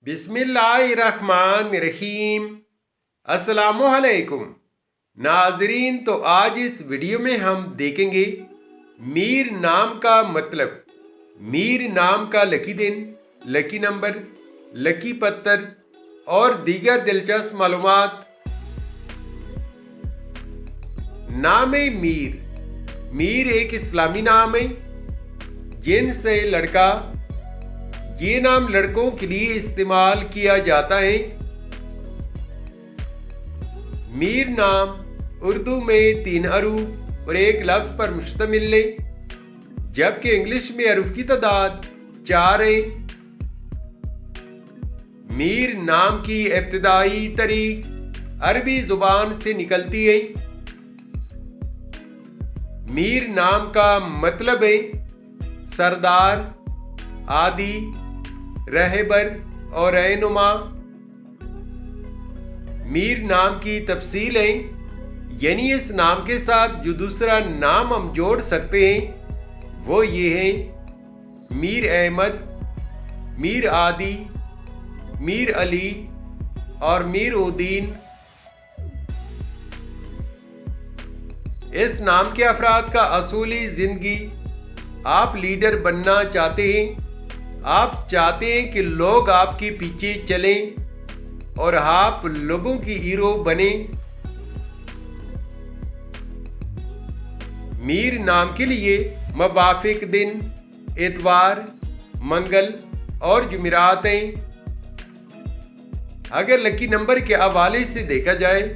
بسم اللہ الرحمن الرحیم۔ السلام علیکم ناظرین، تو آج اس ویڈیو میں ہم دیکھیں گے میر نام کا مطلب، میر نام کا لکی دن، لکی نمبر، لکی پتر اور دیگر دلچسپ معلومات۔ نام میر، میر ایک اسلامی نام ہے جن سے لڑکا، یہ نام لڑکوں کے لیے استعمال کیا جاتا ہے۔ میر نام اردو میں 3 حروف اور 1 لفظ پر مشتمل ہے، جبکہ انگلش میں حروف کی تعداد 4 ہے۔ میر نام کی ابتدائی تاریخ عربی زبان سے نکلتی ہے۔ میر نام کا مطلب ہے سردار، عادی، رہبر اور رہنما۔ میر نام کی تفصیل ہے، یعنی اس نام کے ساتھ جو دوسرا نام ہم جوڑ سکتے ہیں وہ یہ ہے: میر احمد، میر عادی، میر علی اور میر الدین۔ اس نام کے افراد کا اصولی زندگی: آپ لیڈر بننا چاہتے ہیں، آپ چاہتے ہیں کہ لوگ آپ کے پیچھے چلیں اور آپ لوگوں کی ہیرو بنیں۔ میر نام کے لیے موافق دن اتوار، منگل اور جمعرات ہیں۔ اگر لکی نمبر کے حوالے سے دیکھا جائے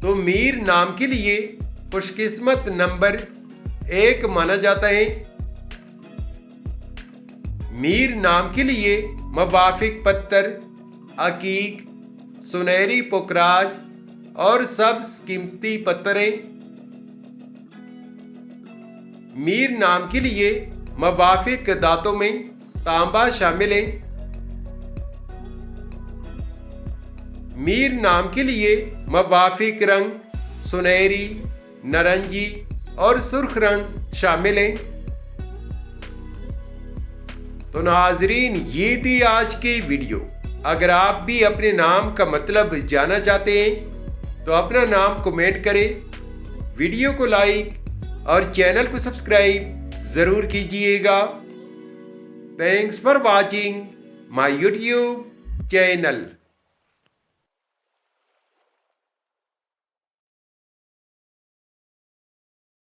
تو میر نام کے لیے خوش قسمت نمبر 1 مانا جاتا ہے۔ میر نام کے لیے موافق پتر عقیق، سنہری پکراج اور سبز قیمتی پتر ہیں۔ میر نام کے لیے موافق دھاتوں میں تانبا شامل ہے۔ میر نام کے لیے موافق رنگ سنہری، نارنجی اور سرخ رنگ شامل ہیں۔ تو ناظرین، یہ تھی آج کی ویڈیو۔ اگر آپ بھی اپنے نام کا مطلب جاننا چاہتے ہیں تو اپنا نام کمنٹ کریں، ویڈیو کو لائک اور چینل کو سبسکرائب ضرور کیجیے گا۔ Thanks for watching my YouTube channel.